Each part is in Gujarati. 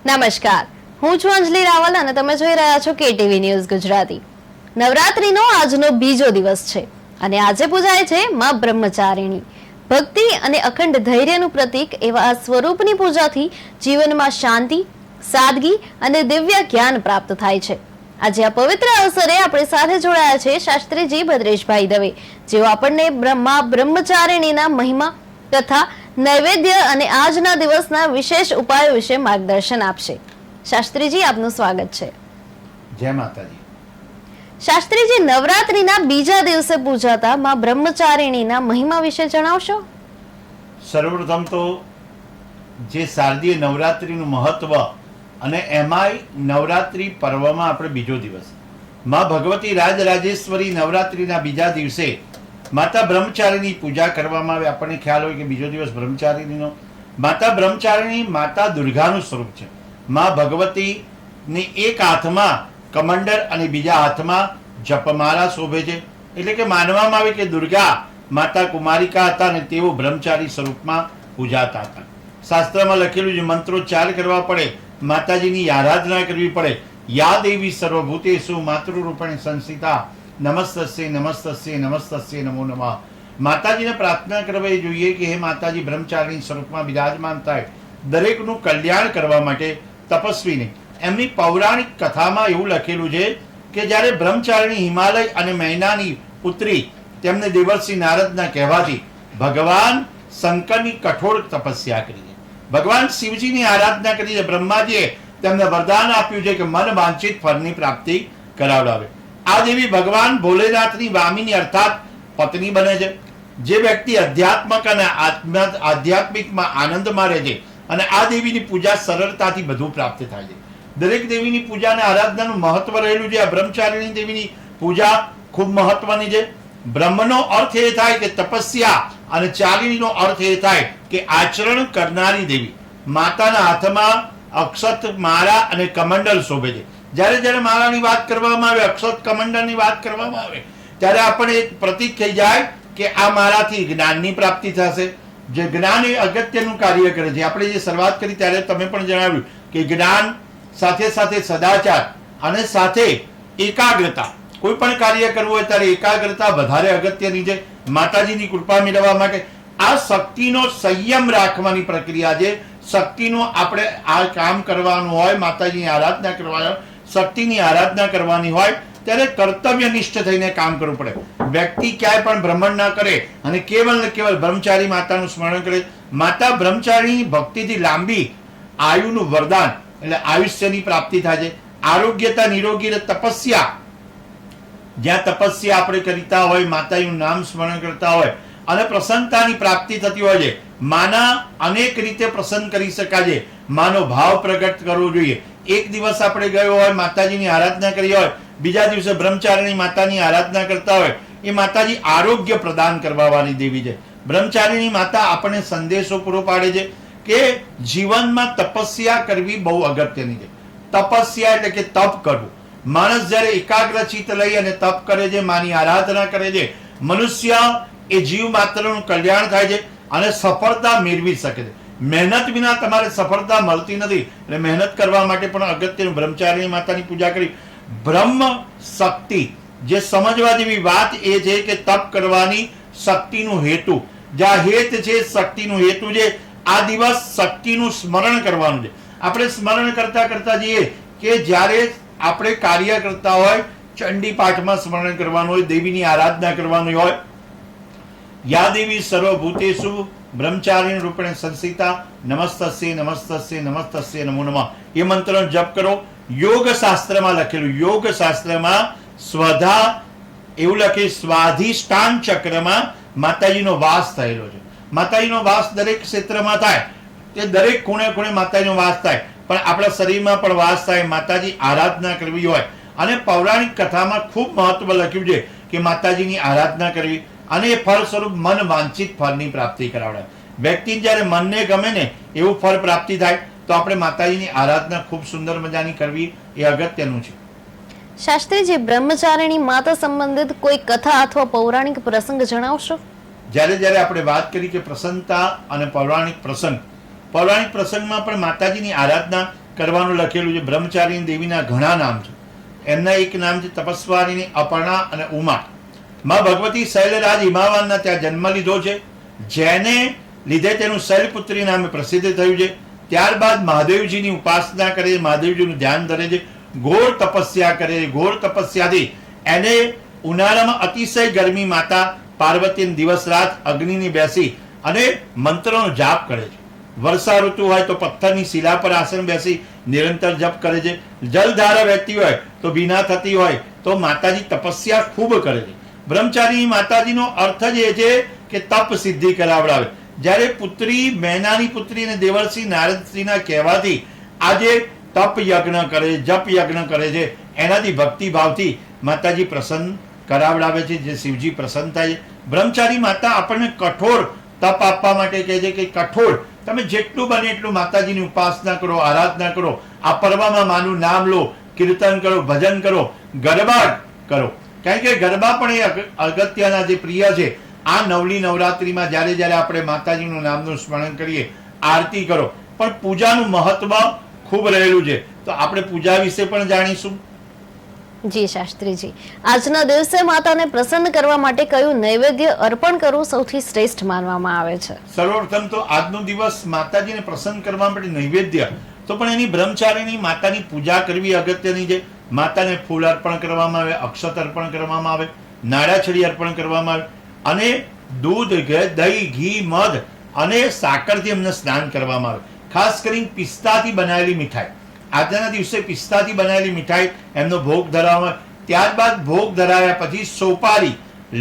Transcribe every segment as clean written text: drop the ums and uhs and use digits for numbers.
નમસ્કાર, હું છું અંજલિ રાવલ અને તમે જોઈ રહ્યા છો કેટીવી ન્યૂઝ ગુજરાતી. નવરાત્રીનો આજનો બીજો દિવસ છે અને આજે પૂજાય છે માં બ્રહ્મચારિણી. ભક્તિ અને અખંડ ધૈર્યનું પ્રતીક એવા આ સ્વરૂપની પૂજાથી જીવનમાં શાંતિ, સાદગી અને દિવ્ય જ્ઞાન પ્રાપ્ત થાય છે. આજે આ પવિત્ર અવસરે આપણી સાથે જોડાયા છે શાસ્ત્રીજી ભદ્રેશભાઈ દવે, જેઓ આપણને માં બ્રહ્મચારિણીના મહિમા, કથા, નૈવેદ્ય અને આજના દિવસના વિશેષ ઉપાયો વિશે માર્ગદર્શન આપશે. શાસ્ત્રીજી, આપનું સ્વાગત છે. જય માતાજી. શાસ્ત્રીજી, નવરાત્રીના બીજા દિવસે પૂજાતા માં બ્રહ્મચારિણીના મહિમા વિશે જણાવશો? સર્વપ્રથમ તો જે શારદીય નવરાત્રીનું મહત્વ અને એમાંય નવરાત્રી પર્વમાં આપણે બીજો દિવસ માં ભગવતી રાજરાજેશ્વરી નવરાત્રીના બીજા દિવસે માતા બ્રહ્મચારીની પૂજા કરવામાં આવે. આપણને ખ્યાલ હોય કે બીજો દિવસ બ્રહ્મચારીણીનો. માતા બ્રહ્મચારીણી માતા દુર્ગાનું સ્વરૂપ છે. માં ભગવતીની એક હાથમાં કમંડળ અને બીજા હાથમાં જપમાળા શોભે છે. એટલે કે માનવામાં આવે કે દુર્ગા માતા કુમારિકા હતા અને તેઓ બ્રહ્મચારી સ્વરૂપમાં પૂજાતા હતા. શાસ્ત્રમાં લખેલું છે મંત્રોચ્ચાર કરવા પડે, માતાજીની આરાધના કરવી પડે. યા દેવી સર્વભૂતેષુ માતૃરૂપેણ સંસ્થિતા નમસ્તસ્ય નમસ્તસ્ય નમસ્તસ્ય નમો નમઃ. માતાજીને પ્રાર્થના કરવી જોઈએ કે હે માતાજી બ્રહ્મચારીણી સ્વરૂપમાં બિરાજમાન થાય, દરેકનું કલ્યાણ કરવા માટે તપસ્વીને. એમની પૌરાણિક કથામાં એવું લખેલું છે કે જ્યારે બ્રહ્મચારિણી હિમાલય અને મૈનાની પુત્રી તેમને દેવર્ષિ નારદના કહેવાથી ભગવાન શંકરની કઠોર તપસ્યા કરી છે. ભગવાન શિવજીની આરાધના કરી છે. બ્રહ્માજીએ તેમને વરદાન આપ્યું છે કે મન વાંછિત ફળની પ્રાપ્તિ કરાવડાવે. આ દેવી ભગવાન ભોલેનાથની વામીની અર્થાત પત્ની બને છે. જે વ્યક્તિ અધ્યાત્મક અને આધ્યાત્મિકમાં આનંદ મારે છે અને આ દેવીની પૂજા સરળતાથી બધું પ્રાપ્ત થાય છે. દરેક દેવીની પૂજા અને આરાધનાનું મહત્વ રહેલું છે. આ બ્રહ્મચારિણી દેવીની પૂજા ખૂબ મહત્વની છે. બ્રહ્મનો અર્થ એ થાય કે તપસ્યા અને ચારિણીનો અર્થ એ થાય કે આચરણ કરનારી દેવી. માતાના હાથમાં અક્ષત, માળા અને કમંડલ શોભે છે. જ્યારે જ્યારે માળાની વાત કરવામાં આવે, અક્ષત કમંડળની વાત કરવામાં આવે, ત્યારે આપણે એક પ્રતીક થઈ જાય કે આ માળાથી જ્ઞાનની પ્રાપ્તિ થશે. જે જ્ઞાન એ અગત્યનું કાર્ય કરે છે. આપણે જે શરૂઆત કરી ત્યારે તમે પણ જણાવ્યું કે જ્ઞાન સાથે સાથે સદાચાર અને સાથે એકાગ્રતા. કોઈ પણ કાર્ય કરવું હોય ત્યારે એકાગ્રતા વધારે અગત્યની છે. માતાજીની કૃપા મેળવવા માટે આ શક્તિનો સંયમ રાખવાની પ્રક્રિયા છે. શક્તિનું આપણે આ કામ કરવાનું હોય, માતાજીની આરાધના કરવાની, શક્તિની આરાધના કરવાની હોય ત્યારે કર્તવ્યનિષ્ઠ થઈને કામ કરવું પડે. વ્યક્તિ ક્યાંય પણ ભ્રમણ ના કરે અને કેવલ ને કેવલ બ્રહ્મચારી માતાનું સ્મરણ કરે. માતા બ્રહ્મચારીની ભક્તિથી લાંબી આયુનું વરદાન એટલે આયુષ્યની પ્રાપ્તિ થાય છે. આરોગ્યતા, નિરોગી તપસ્યા, જ્યાં તપસ્યા આપણે કરતા હોય, માતાજીનું નામ સ્મરણ કરતા હોય અને પ્રસન્નતાની પ્રાપ્તિ થતી હોય છે. માના અનેક રીતે પ્રસન્ન કરી શકાય છે. માનો ભાવ પ્રગટ કરવો જોઈએ. એક દિવસ આપણે ગયો હોય, માતાજીની આરાધના કરી હોય, બીજા દિવસે બ્રહ્મચારિણી માતાની આરાધના કરતા હોય, એ માતાજી આરોગ્ય પ્રદાન કરવાવાળી દેવી છે. બ્રહ્મચારિણી માતા આપણને સંદેશો પૂરો પાડે છે કે જીવનમાં તપસ્યા કરવી બહુ અગત્યની છે. તપસ્યા એટલે કે તપ કરવું. માણસ જ્યારે એકાગ્રચિત્ત લઈ અને તપ કરે છે, માની આરાધના કરે છે, મનુષ્ય એ જીવ માત્રનું કલ્યાણ થાય છે અને સફળતા મેળવી શકે છે. મહેનત વિના તમારે સફળતા મળતી નથી. એટલે મહેનત કરવા માટે પણ અગત્યનું બ્રહ્મચારિણી માતાની પૂજા કરી. બ્રહ્મ શક્તિ, જે સમજવા જેવી વાત એ છે કે તપ કરવાની શક્તિનું હેતુ, જ્યાં હેત છે શક્તિનું હેતુ છે. આ દિવસ શક્તિનું સ્મરણ કરવાનું છે. આપણે સ્મરણ કરતા કરતા જઈએ કે જ્યારે આપણે કાર્ય કરતા હોય, ચંડી પાઠમાં સ્મરણ કરવાનું હોય, દેવીની આરાધના કરવાની હોય. યા દેવી સર્વભૂતેષુ બ્રહ્મચારિણી રૂપેણ સંસ્થિતા નમસ્તસ્ય નમસ્તસ્ય નમસ્તસ્ય નમો નમઃ. એ મંત્રનો જપ કરો. યોગ શાસ્ત્રમાં લખેલું, યોગ શાસ્ત્રમાં સ્વધા એવું લખે, સ્વાધિષ્ઠાન ચક્રમાં માતાજીનો વાસ થયેલો છે. માતાજીનો વાસ દરેક ક્ષેત્રમાં થાય, તે દરેક ખૂણે ખૂણે માતાજીનો વાસ થાય, પણ આપણા શરીરમાં પણ વાસ થાય. માતાજી આરાધના કરવી હોય અને પૌરાણિક કથામાં ખૂબ મહત્વ લખ્યું છે કે માતાજીની આરાધના કરવી અને એ ફળ સ્વરૂપ મન વાંછિત ફળની પ્રાપ્તિ કરાવડાવે. વ્યક્તિ જ્યારે મનને ગમે ને એવું ફળ પ્રાપ્તિ થાય તો આપણે માતાજીની આરાધના ખૂબ સુંદર મજાની કરવી એ અગત્યનું છે. શાસ્ત્રીજી, બ્રહ્મચારિણી માતા સંબંધિત કોઈ કથા અથવા પૌરાણિક પ્રસંગ જણાવશો? જ્યારે જ્યારે આપણે વાત કરી કે પ્રસન્નતા અને પૌરાણિક પ્રસંગમાં પણ માતાજીની આરાધના કરવાનું લખેલું છે. બ્રહ્મચારીણી દેવીના ઘણા નામ છે. એમના એક નામ છે તપસ્વારીની અપર્ણા અને ઉમા. માં ભગવતી શૈલરાજ હિમાવાનના ત્યાં જન્મ લીધો છે, જેને લીધે તેનું શૈલપુત્રી નામે પ્રસિદ્ધ થયું છે. ત્યારબાદ મહાદેવજીની ઉપાસના કરે છે, મહાદેવજીનું ધ્યાન ધરે છે, ઘોર તપસ્યા કરે છે. ઘોર તપસ્યાથી એને ઉનાળામાં અતિશય ગરમી માતા પાર્વતી દિવસ રાત અગ્નિની બેસી અને મંત્રનો જાપ કરે છે. વર્ષા ઋતુ હોય તો પથ્થરની શિલા પર આસન બેસી નિરંતર જપ કરે છે. જલધારા વહેતી હોય તો ભીના થતી હોય તો માતાજી તપસ્યા ખૂબ કરે છે. બ્રહ્મચારી માતાજીનો અર્થ જ એ છે કે તપ સિદ્ધિ કરાવડાવે. જ્યારે પુત્રી મેનાની પુત્રી અને દેવર્ષિ નારદશ્રીના કહેવાથી આજે તપ યજ્ઞ કરે, જપ યજ્ઞ કરે છે. એનાથી ભક્તિભાવથી માતાજી પ્રસન્ન કરાવડાવે છે, જે શિવજી પ્રસન્ન થાય છે. બ્રહ્મચારી માતા આપણને કઠોર તપ આપવા માટે કહે છે કે કઠોર તમે જેટલું બને એટલું માતાજીની ઉપાસના કરો, આરાધના કરો, આ પર્વમાં માનું નામ લો, કીર્તન કરો, ભજન કરો, ગરબા કરો. કારણ કે ગરબા પણ એ અગત્યના જે પ્રિય છે. આ નવલી નવરાત્રીમાં જ્યારે જ્યારે આપણે માતાજીનું નામનું સ્મરણ કરીએ, આરતી કરો, પણ પૂજાનું મહત્વ ખૂબ રહેલું છે. તો આપણે પૂજા વિશે પણ જાણીશું. જી શાસ્ત્રીજી, આજના દિવસે માતાને પ્રસન્ન કરવા માટે કયું નૈવેદ્ય અર્પણ કરવું સૌથી શ્રેષ્ઠ માનવામાં આવે છે? સર્વપ્રથમ તો આજનો દિવસ માતાજીને પ્રસન્ન કરવા માટે નૈવેદ્ય તો પણ એની બ્રહ્મચારીની માતાની પૂજા કરવી અગત્યની છે. માતાને ફૂલ અર્પણ કરવામાં આવે, અક્ષત અર્પણ કરવામાં આવે, નાળાછડી અર્પણ કરવામાં આવે અને દૂધ, દહીં, ઘી, મધ અને સાકરથી એમને સ્નાન કરવામાં આવે. ખાસ કરીને પિસ્તાથી બનાવેલી મીઠાઈ, આજના દિવસે પિસ્તાથી બનાવેલી મીઠાઈ એમનો ભોગ ધરાવવામાં. ત્યારબાદ ભોગ ધરાવ્યા પછી સોપારી,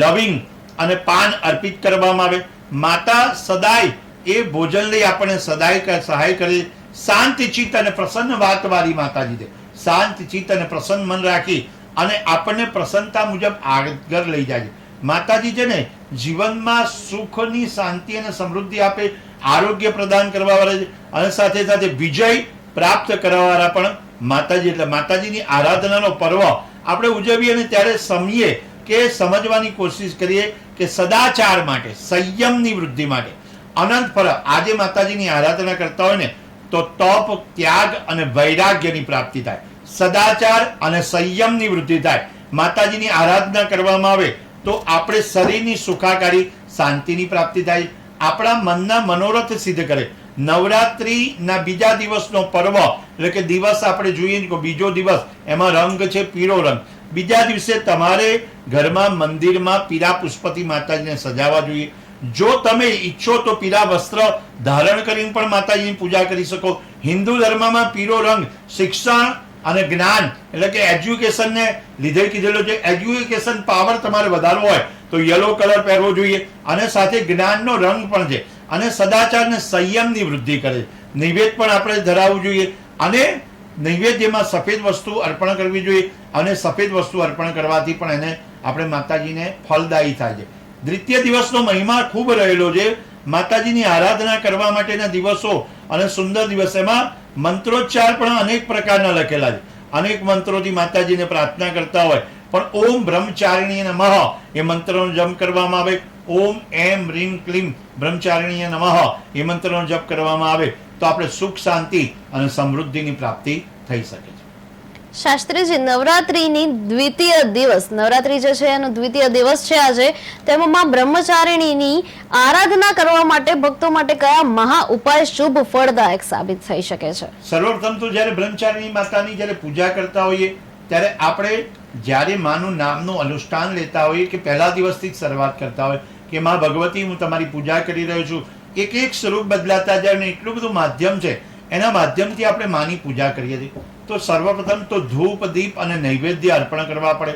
લવિંગ અને પાન અર્પિત કરવામાં આવે. માતા સદાય એ ભોજન લઈ આપણને સદાય સહાય કરે. શાંત ચિત્ત અને પ્રસન્ન વાતવાળી માતાજી છે. શાંત ચિત્ત અને પ્રસન્ન મન રાખી અને આપણને પ્રસન્નતા મુજબ આગળ લઈ જાય છે. માતાજી છે ને જીવનમાં સુખની, શાંતિ અને સમૃદ્ધિ આપે, આરોગ્ય પ્રદાન કરવા વાળા છે અને સાથે સાથે વિજય પ્રાપ્ત કરવાવાળા પણ માતાજી. એટલે માતાજીની આરાધનાનો પર્વ આપણે ઉજવીએ અને ત્યારે સમજીએ કે સમજવાની કોશિશ કરીએ કે સદાચાર માટે, સંયમની વૃદ્ધિ માટે અનંત ફળ. આજે માતાજીની આરાધના કરતા હોય ને તો તપ, ત્યાગ અને વૈરાગ્યની પ્રાપ્તિ થાય, સદાચાર અને સંયમની વૃદ્ધિ થાય. માતાજીની આરાધના કરવામાં આવે તો આપણે શરીરની સુખાકારી, શાંતિની પ્રાપ્તિ થાય, આપણા મનના મનોરથ સિદ્ધ કરે. નવરાત્રીના બીજા દિવસનો પર્વ એટલે કે દિવસ આપણે જોઈએ કે બીજો દિવસ, એમાં રંગ છે પીળો રંગ. બીજા દિવસે તમારે ઘરમાં, મંદિરમાં પીળા પુષ્પથી માતાજીને સજાવવા જોઈએ. જો તમે ઈચ્છો તો પીળા વસ્ત્ર ધારણ કરીને પણ માતાજીની પૂજા કરી શકો. હિન્દુ ધર્મમાં પીળો રંગ શિક્ષણ અને જ્ઞાન એટલે કે એજ્યુકેશનને લીધે કીધેલું છે. એજ્યુકેશન પાવર તમારે વધારવો હોય તો યલો કલર પહેરવો જોઈએ અને સાથે જ્ઞાનનો રંગ પણ છે અને સદાચાર ને સંયમની વૃદ્ધિ કરે છે. નૈવેદ્ય પણ આપણે ધરાવવું જોઈએ અને નૈવેદ્યમાં સફેદ વસ્તુ અર્પણ કરવી જોઈએ અને સફેદ વસ્તુ અર્પણ કરવાથી પણ એને આપણે માતાજીને ફલદાયી થાય છે. દ્વિતીય દિવસનો મહિમા ખૂબ રહેલો છે. માતાજીની આરાધના કરવા માટેના દિવસો અને સુંદર દિવસ, એમાં મંત્રોચ્ચાર પણ અનેક પ્રકારના લખેલા છે. અનેક મંત્રોથી માતાજીને પ્રાર્થના કરતા હોય, પણ ઓમ બ્રહ્મચારિણીય નમઃ એ મંત્રનો જપ કરવામાં આવે. ઓમ એમ રીમ ક્લીમ બ્રહ્મચારિણીય નમઃ એ મંત્રનો જપ કરવામાં આવે તો આપણે સુખ, શાંતિ અને સમૃદ્ધિની પ્રાપ્તિ થઈ શકે છે. શાસ્ત્રીજી, નવરાત્રીની દ્વિતીય દિવસ, નવરાત્રી જે છે એનો દ્વિતીય દિવસ છે આજે, તેમાં માં બ્રહ્મચારિણીની આરાધના કરવા માટે ભક્તો માટે કયા મહા ઉપાય શુભ ફળદાયક સાબિત થઈ શકે છે? સર્વપ્રથમ તો જ્યારે બ્રહ્મચારિણી માતાની જ્યારે પૂજા કરતા હોઈએ ત્યારે આપણે જ્યારે માનું નામનું અનુષ્ઠાન લેતા હોઈએ કે પહેલા દિવસથી જ શરૂઆત કરતા હોય કે માં ભગવતી, હું તમારી પૂજા કરી રહ્યો છું. એક એક સ્વરૂપ બદલાતા જાય અને એટલું બધું માધ્યમ છે, એના માધ્યમથી આપણે માની પૂજા કરીએ છીએ. તો સર્વપ્રથમ તો ધૂપ, દીપ અને નૈવેદ્ય અર્પણ કરવા પડે.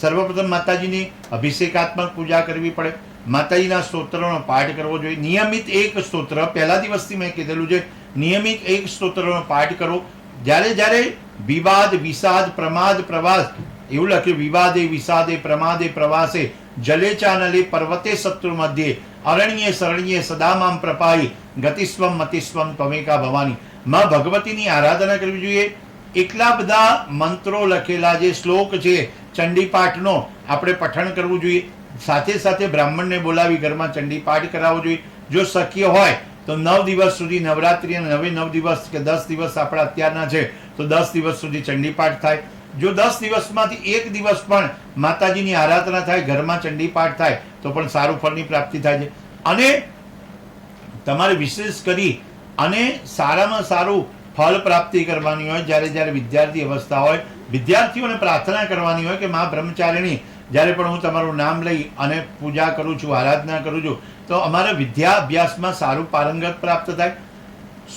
સર્વપ્રથમ માતાજીની અભિષેકાત્મક પૂજા કરવી પડે. માતાજીના સ્તોત્રનો પાઠ કરવો જોઈએ. નિયમિત એક સ્તોત્ર, પહેલા દિવસથી મેં કીધેલું છે, નિયમિત એક સ્તોત્રનો પાઠ કરો. જ્યારે જ્યારે વિવાદ, વિષાદ, પ્રમાદ, પ્રવાસ એવું લખ્યું, વિવાદે, વિષાદે, પ્રમાદે, પ્રવાસે, જલે ચાનલે, પર્વતે, શત્રુ મધ્યે, અરણ્યે શરણ્યે, સદા મામ પ્રપાહી, ગતિસ્વમ મતિસ્વમ ત્વમેકા ભવાની. માં ભગવતીની આરાધના કરવી જોઈએ. એટલા બધા મંત્રો લખેલા જે શ્લોક છે ચંડીપાઠનો આપણે પઠન કરવું જોઈએ. સાથે સાથે બ્રાહ્મણને બોલાવી ઘરમાં ચંડીપાઠ કરાવવો જોઈએ. જો શક્ય હોય તો 9 દિવસ સુધી નવરાત્રી અને 9 દિવસ કે 10 દિવસ આપણા અત્યારના છે તો 10 દિવસ સુધી ચંડીપાઠ થાય. જો 10 દિવસમાંથી એક દિવસ પણ માતાજીની આરાધના થાય, ઘરમાં ચંડીપાઠ થાય તો પણ સારું ફળની પ્રાપ્તિ થાય છે. અને તમારે વિશેષ કરી અને સારામાં સારું ફળ પ્રાપ્તિ કરવાની હોય જ્યારે જ્યારે વિદ્યાર્થી અવસ્થા હોય, વિદ્યાર્થીઓને પ્રાર્થના કરવાની હોય કે મા બ્રહ્મચારિણી, જ્યારે પણ હું તમારું નામ લઈ અને પૂજા કરું છું, આરાધના કરું છું, તો અમારા વિદ્યા અભ્યાસમાં સારું પારંગત પ્રાપ્ત થાય,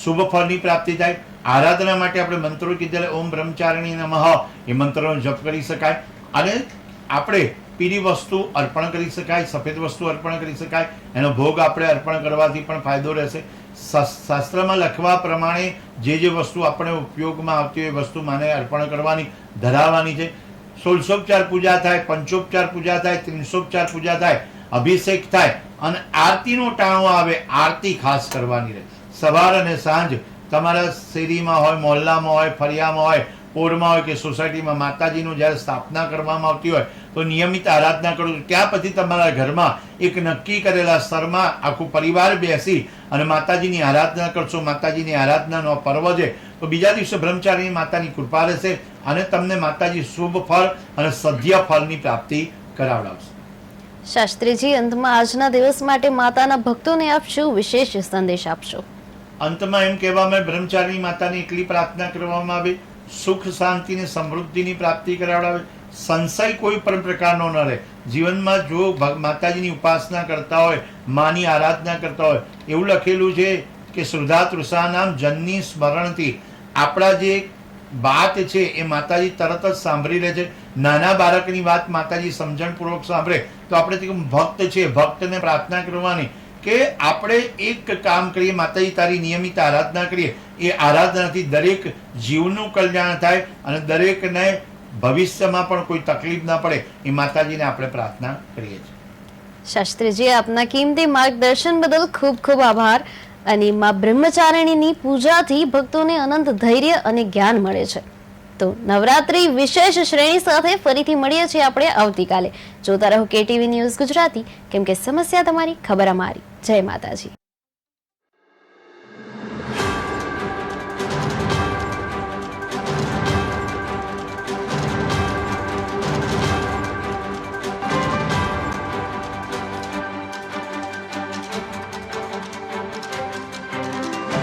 શુભ ફળની પ્રાપ્તિ થાય. આરાધના માટે આપણે મંત્રો કીધેલા ઓમ બ્રહ્મચારિણી નમઃ એ મંત્રનો જપ કરી શકાય. અને આપણે પીળી વસ્તુ અર્પણ કરી શકાય, સફેદ વસ્તુ અર્પણ કરી શકાય. એનો ભોગ આપણે અર્પણ કરવાથી પણ ફાયદો રહેશે. શાસ્ત્રમાં લખવા પ્રમાણે જે જે વસ્તુ આપણે ઉપયોગમાં આવતી હોય એ વસ્તુ માને અર્પણ કરવાની, ધરાવવાની છે. 16 પૂજા થાય, પંચોપચાર પૂજા થાય, 300 પૂજા થાય, અભિષેક થાય અને આરતીનો ટાણો આવે, આરતી ખાસ કરવાની રહે. સવાર અને સાંજ તમારા શેરીમાં હોય, મોહલ્લામાં હોય, ફળિયામાં હોય, પોળમાં હોય કે સોસાયટીમાં માતાજીનું જ્યારે સ્થાપના કરવામાં આવતી હોય તો નિયમિત આરાધના કરો. ત્યાં પછી તમારા ઘરમાં એક નક્કી કરેલા સ્તરમાં આખું પરિવાર બેસી અને માતાજીની આરાધના કરશો. માતાજીની આરાધનાનો પર્વ છે તો બીજા દિવસે બ્રહ્મચારી માતાની કૃપા રહેશે અને તમને માતાજી શુભ ફળ અને સદ્ય ફળની પ્રાપ્તિ કરાવડાવશે. શાસ્ત્રીજી, અંતમાં આજના દિવસ માટે માતાના ભક્તોને આપ શું વિશેષ સંદેશ આપશો? અંતમાં એમ કહેવામાં બ્રહ્મચારી માતાની એટલી પ્રાર્થના કરવામાં આવે, સુખ શાંતિ ને સમૃદ્ધિની પ્રાપ્તિ કરાવડાવે, સંશય કોઈ પણ પ્રકારનો ન રહે. જીવનમાં જો માતાજીની ઉપાસના કરતા હોય, માની આરાધના કરતા હોય, એવું લખેલું છે કે શ્રુધા તૃષાનામ જનની સ્મરણથી આપણા જે વાત છે એ માતાજી તરત જ સાંભળી લે છે. નાના બાળકની વાત માતાજી સમજણપૂર્વક સાંભળે તો આપણે ભક્ત છે, ભક્તને પ્રાર્થના કરવાની કે આપણે એક કામ કરીએ, માતાજી તારી નિયમિત આરાધના કરીએ. એ આરાધનાથી દરેક જીવનું કલ્યાણ થાય અને દરેકને ભવિષ્યમાં પણ કોઈ તકલીફ ના પડે એ માતાજીને આપણે પ્રાર્થના કરીએ છીએ. શાસ્ત્રીજી, આપના કિંમતી માર્ગદર્શન બદલ ખૂબ ખૂબ આભાર. અને માં બ્રહ્મચારિણીની પૂજાથી ભક્તોને અનંત ધૈર્ય અને જ્ઞાન મળે છે. તો નવરાત્રી વિશેષ શ્રેણી સાથે ફરીથી મળીએ છીએ આપણે આવતીકાલે. જોતા રહો KTV ન્યૂઝ ગુજરાતી, કેમ કે સમસ્યા તમારી, ખબર અમારી. જય માતાજી.